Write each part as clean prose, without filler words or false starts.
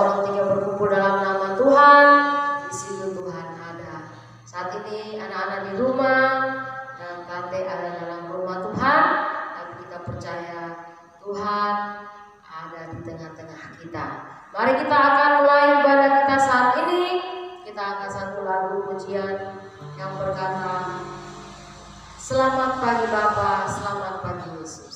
orang tiga berkumpul dalam nama Tuhan, di situ Tuhan ada. Saat ini anak-anak di rumah dan Kate ada dalam rumah Tuhan, tapi kita percaya Tuhan ada di tengah-tengah kita. Mari kita akan mulai ibadah kita saat ini. Kita akan satu lagu pujian yang berkata, selamat pagi Bapa, selamat pagi Yesus.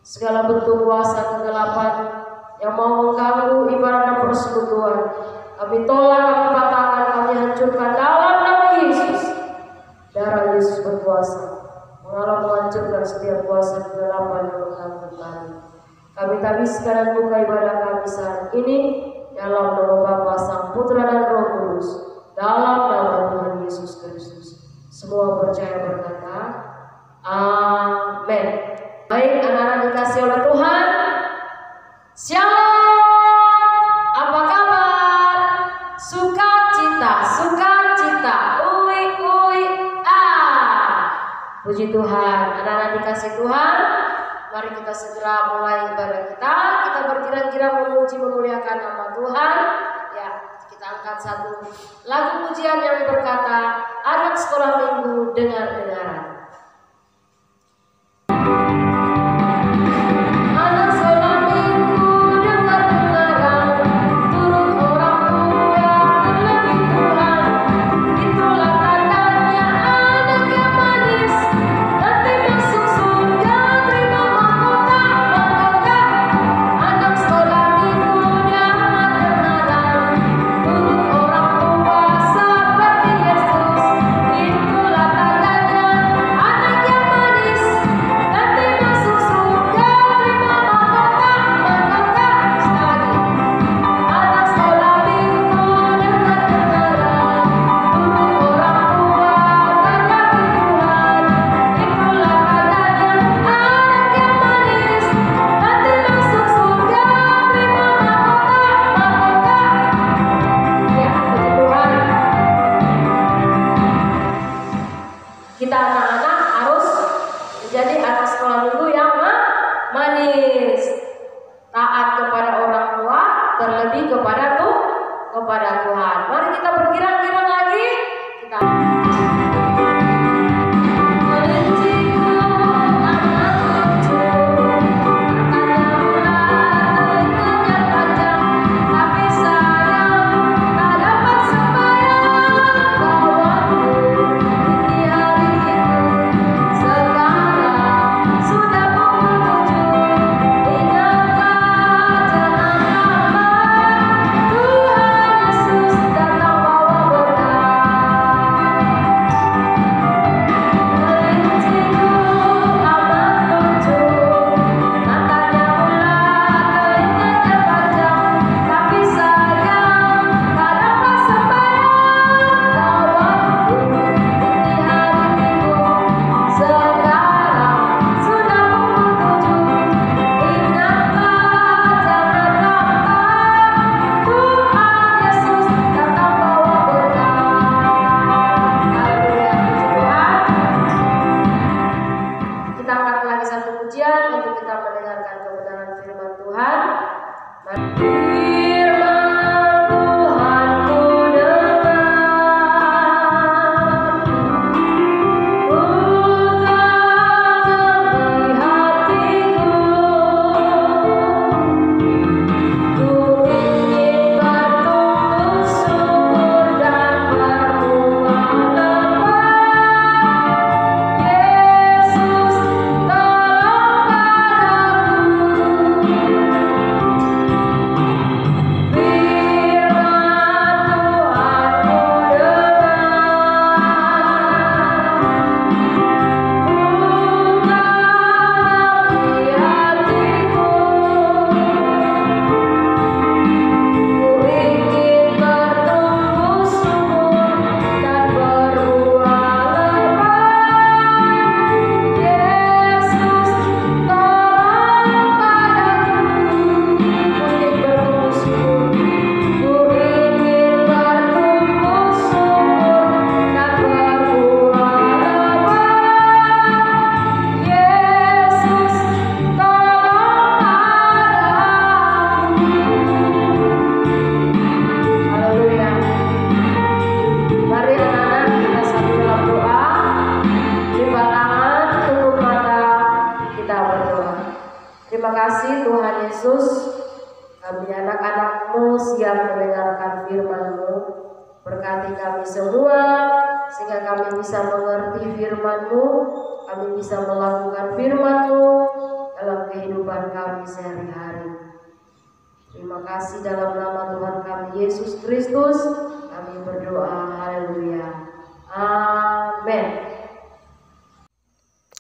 Segala bentuk kuasa kegelapan yang mau mengganggu ibadah persekutuan, kami tolak, kami patahkan, kami hancurkan dalam nama Yesus. Darah Yesus berkuasa mengalah menghancurkan setiap kuasa kegelapan yang mengganggu kami. Kami tabiskan dan buka ibadah kami saat ini dalam nama Bapa, Sang Putra dan Roh Kudus, dalam nama Tuhan Yesus Kristus. Semua percaya berkata, Amin. Baik, anak-anak dikasih oleh Tuhan, Shalom. Apa kabar? Sukacita, sukacita. Puji Tuhan, anak-anak dikasih Tuhan. Mari kita segera mulai ibadah kita. Kita berkira-kira memuji memuliakan nama Tuhan. Ya, kita angkat satu lagu pujian yang berkata, anak sekolah minggu dengar-dengaran. Itulah tandanya Kita anak-anak harus menjadi anak sekolah minggu yang manis, taat kepada orang tua, terlebih kepada Tuhan. Mari kita bergirang-girang lagi. Kita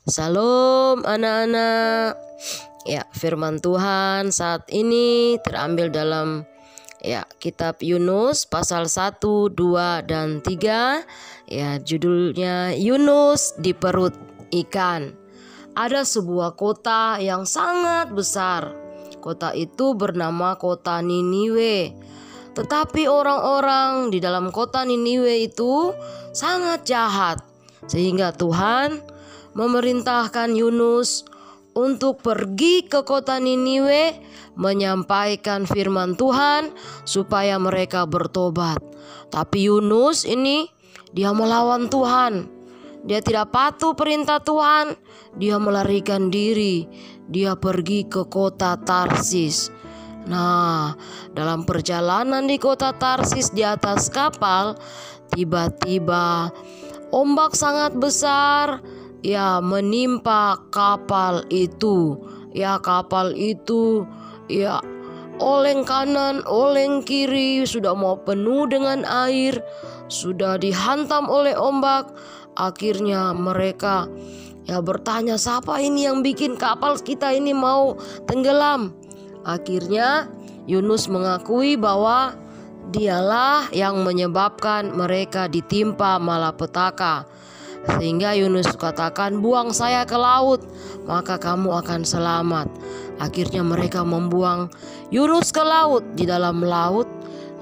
Salam anak-anak. Ya, firman Tuhan saat ini terambil dalam kitab Yunus pasal 1, 2 dan 3. Ya, judulnya Yunus di perut ikan. Ada sebuah kota yang sangat besar. Kota itu bernama kota Niniwe. Tetapi orang-orang di dalam kota Niniwe itu sangat jahat, sehingga Tuhan memerintahkan Yunus untuk pergi ke kota Niniwe menyampaikan firman Tuhan supaya mereka bertobat. Tapi Yunus ini dia melawan Tuhan. Dia tidak patuh perintah Tuhan. Dia melarikan diri. Dia pergi ke kota Tarsis. Nah, dalam perjalanan di kota Tarsis di atas kapal, tiba-tiba ombak sangat besar menimpa kapal itu. Kapal itu oleng kanan, oleng kiri, sudah mau penuh dengan air, sudah dihantam oleh ombak. Akhirnya mereka bertanya, siapa ini yang bikin kapal kita ini mau tenggelam? Akhirnya Yunus mengakui bahwa dialah yang menyebabkan mereka ditimpa malapetaka. Sehingga Yunus katakan, buang saya ke laut, maka kamu akan selamat. Akhirnya mereka membuang Yunus ke laut. Di dalam laut,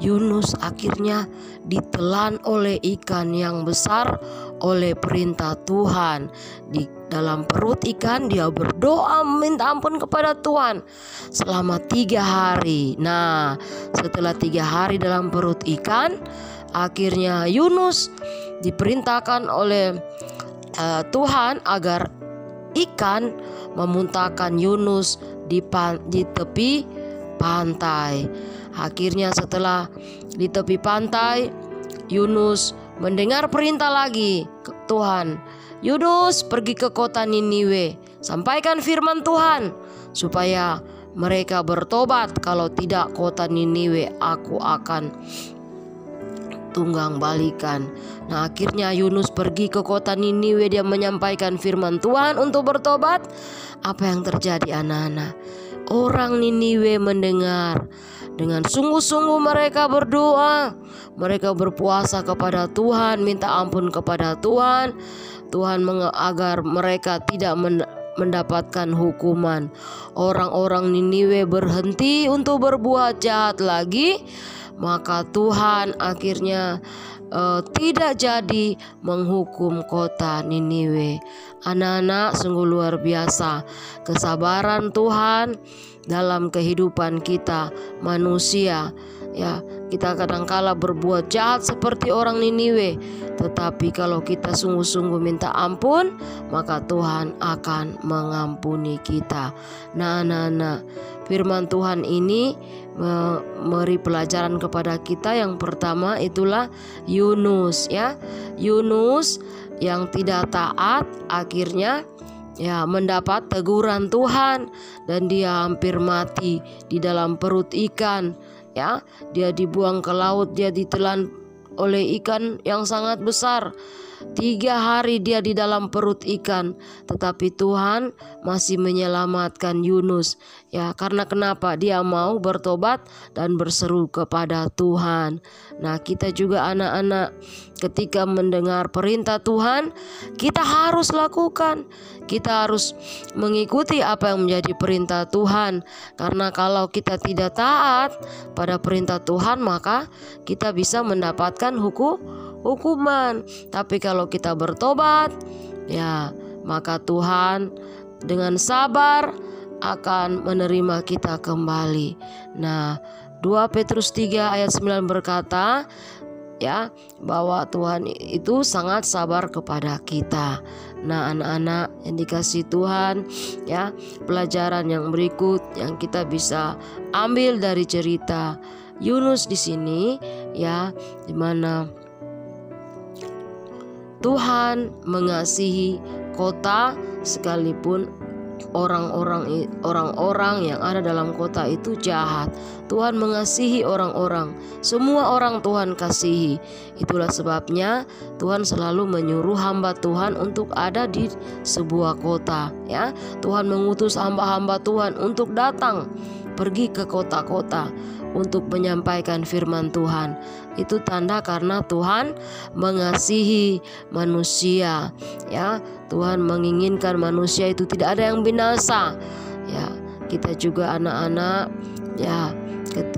Yunus akhirnya ditelan oleh ikan yang besar oleh perintah Tuhan. Di dalam perut ikan dia berdoa minta ampun kepada Tuhan selama 3 hari. Nah, setelah 3 hari dalam perut ikan, akhirnya Yunus diperintahkan oleh Tuhan agar ikan memuntahkan Yunus di tepi pantai. Akhirnya setelah di tepi pantai, Yunus mendengar perintah lagi Tuhan, Yunus pergi ke kota Niniwe, sampaikan firman Tuhan supaya mereka bertobat, kalau tidak kota Niniwe aku akan tunggang balikan. Nah, akhirnya Yunus pergi ke kota Niniwe, dia menyampaikan firman Tuhan untuk bertobat. Apa yang terjadi anak-anak? Orang Niniwe mendengar, dengan sungguh-sungguh mereka berdoa, mereka berpuasa kepada Tuhan, minta ampun kepada Tuhan agar mereka tidak mendapatkan hukuman. Orang-orang Niniwe berhenti untuk berbuat jahat lagi, maka Tuhan akhirnya tidak jadi menghukum kota Niniwe. Anak-anak, sungguh luar biasa kesabaran Tuhan dalam kehidupan kita manusia. Ya, kita kadangkala berbuat jahat seperti orang Niniwe, tetapi kalau kita sungguh-sungguh minta ampun, maka Tuhan akan mengampuni kita. Nah, anak-anak, firman Tuhan ini memberi pelajaran kepada kita. Yang pertama itulah Yunus, ya. Yunus yang tidak taat akhirnya mendapat teguran Tuhan dan dia hampir mati di dalam perut ikan. Ya, dia dibuang ke laut, dia ditelan oleh ikan yang sangat besar. 3 hari dia di dalam perut ikan, tetapi Tuhan masih menyelamatkan Yunus. Ya, karena kenapa? Dia mau bertobat dan berseru kepada Tuhan. Nah, kita juga anak-anak, ketika mendengar perintah Tuhan, kita harus lakukan. Kita harus mengikuti apa yang menjadi perintah Tuhan. Karena kalau kita tidak taat pada perintah Tuhan, maka kita bisa mendapatkan hukuman. Tapi kalau kita bertobat, ya, maka Tuhan dengan sabar akan menerima kita kembali. Nah, 2 Petrus 3 ayat 9 berkata, ya, bahwa Tuhan itu sangat sabar kepada kita. Nah, anak-anak yang dikasihi Tuhan, ya, pelajaran yang berikut yang kita bisa ambil dari cerita Yunus di sini, ya, di mana Tuhan mengasihi kota sekalipun orang-orang yang ada dalam kota itu jahat. Tuhan mengasihi orang-orang, semua orang Tuhan kasihi. Itulah sebabnya Tuhan selalu menyuruh hamba Tuhan untuk ada di sebuah kota, ya. Tuhan mengutus hamba-hamba Tuhan untuk datang pergi ke kota-kota untuk menyampaikan firman Tuhan. Itu tanda karena Tuhan mengasihi manusia, ya. Tuhan menginginkan manusia itu tidak ada yang binasa. Ya, kita juga anak-anak, ya,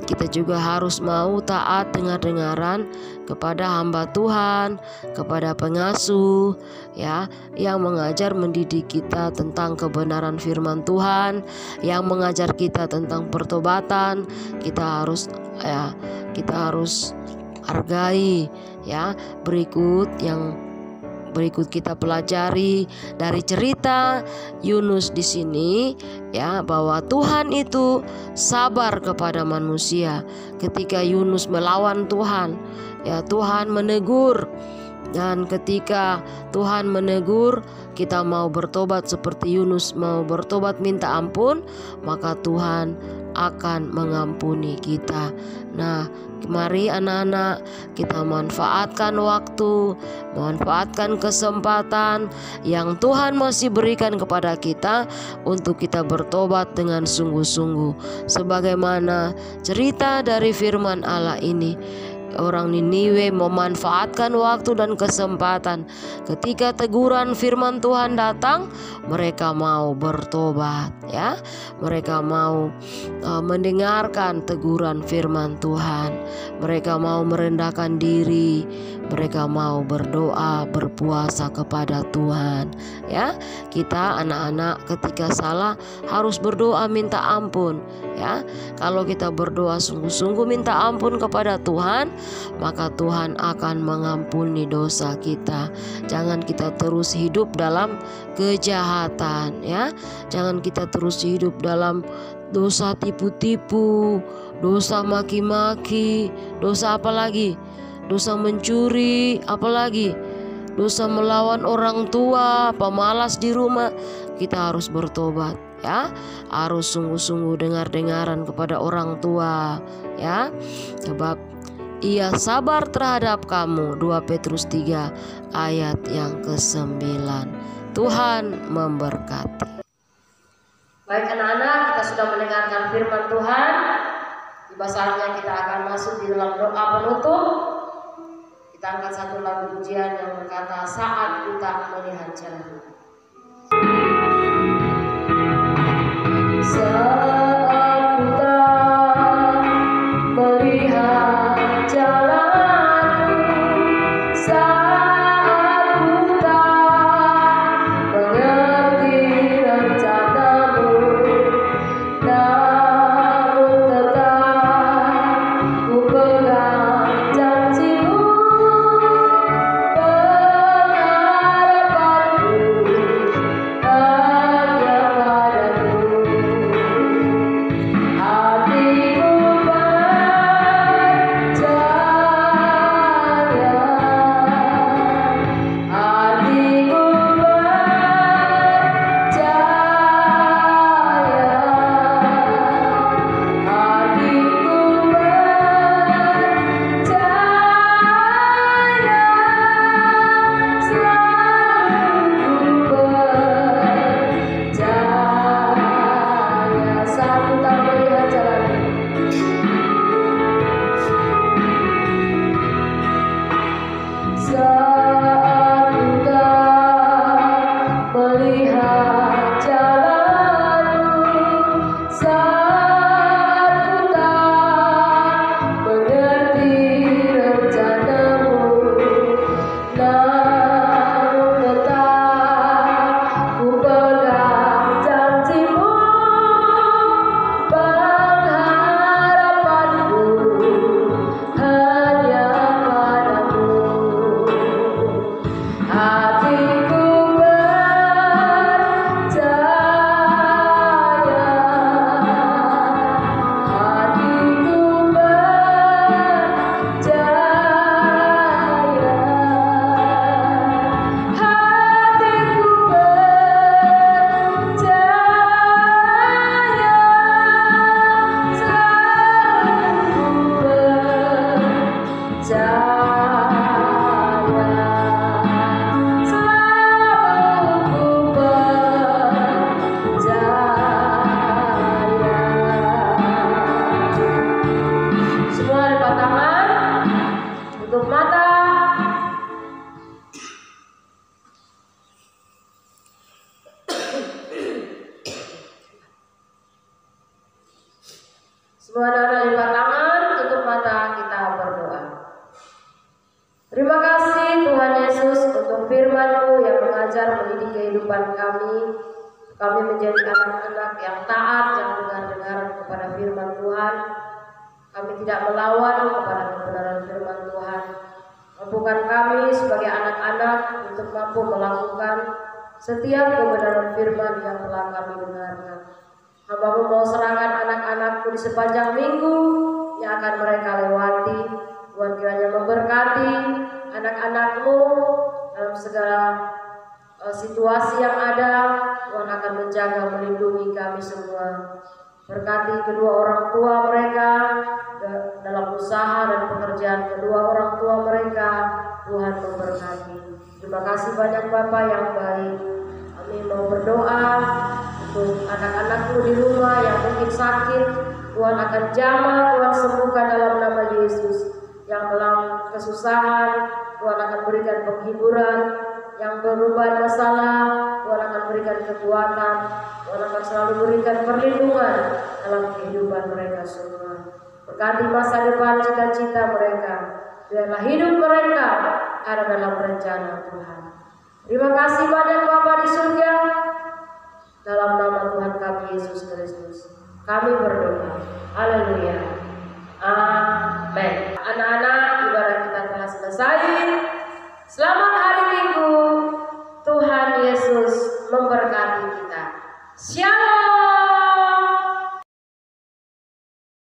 kita juga harus mau taat dengar-dengaran kepada hamba Tuhan, kepada pengasuh, ya, yang mengajar mendidik kita tentang kebenaran firman Tuhan, yang mengajar kita tentang pertobatan. Kita harus hargai, ya. Berikut kita pelajari dari cerita Yunus di sini, ya, bahwa Tuhan itu sabar kepada manusia. Ketika Yunus melawan Tuhan, ya, Tuhan menegur. Dan ketika Tuhan menegur, kita mau bertobat seperti Yunus mau bertobat minta ampun, maka Tuhan akan mengampuni kita. Nah, mari anak-anak, kita manfaatkan waktu, manfaatkan kesempatan yang Tuhan masih berikan kepada kita untuk kita bertobat dengan sungguh-sungguh. Sebagaimana cerita dari firman Allah ini, orang Niniwe memanfaatkan waktu dan kesempatan. Ketika teguran firman Tuhan datang, mereka mau bertobat, ya. Mereka mau mendengarkan teguran firman Tuhan. Mereka mau merendahkan diri. Mereka mau berdoa, berpuasa kepada Tuhan, ya. Kita anak-anak ketika salah harus berdoa minta ampun, ya. Kalau kita berdoa sungguh-sungguh minta ampun kepada Tuhan, maka Tuhan akan mengampuni dosa kita. Jangan kita terus hidup dalam kejahatan, ya. Jangan kita terus hidup dalam dosa tipu-tipu, dosa maki-maki, dosa apa lagi? Dosa mencuri, apalagi dosa melawan orang tua, pemalas di rumah. Kita harus bertobat, ya. Harus sungguh-sungguh dengar-dengaran kepada orang tua, ya. Sebab Ia sabar terhadap kamu. 2 Petrus 3 ayat yang ke-9. Tuhan memberkati. Baik anak-anak, kita sudah mendengarkan firman Tuhan. Tiba saatnya kita akan masuk di dalam doa penutup. Kita angkat satu lagu pujian yang berkata, saat ku tak melihat jalan. Saat ku tak melihat jalanku, saat ku tak mengerti rencanamu, namun tetap ku pegang janjimu. Semua anak-anak lipat tangan, tutup mata, kita berdoa. Terima kasih Tuhan Yesus untuk firman-Mu yang mengajar mendidik kehidupan kami. Kami menjadi anak-anak yang taat, yang dengar-dengaran kepada firman Tuhan. Kami tidak melawan kepada kebenaran firman Tuhan. Mampukan kami sebagai anak-anak untuk mampu melakukan setiap kebenaran firman yang telah kami dengarkan. Hamba-Mu mau serahkan anak-anak-Mu di sepanjang minggu yang akan mereka lewati. Tuhan kiranya memberkati anak-anak-Mu dalam segala situasi yang ada. Tuhan akan menjaga, melindungi kami semua. Berkati kedua orang tua mereka dalam usaha dan pekerjaan kedua orang tua mereka. Tuhan memberkati. Terima kasih banyak Bapak yang baik. Kami mau berdoa untuk anak-anak-Mu di rumah yang mungkin sakit. Tuhan akan jamah, Tuhan sembuhkan dalam nama Yesus. Yang yang dalam kesusahan, Tuhan akan berikan penghiburan. Yang berubah masalah, Tuhan akan berikan kekuatan. Tuhan akan selalu berikan perlindungan dalam kehidupan mereka semua. Berkati masa depan cita-cita mereka. Biarlah hidup mereka ada dalam rencana Tuhan. Terima kasih banyak Bapa di surga. Dalam nama Tuhan kami Yesus Kristus kami berdoa. Haleluya. Amin. Anak-anak, ibadah kita telah selesai.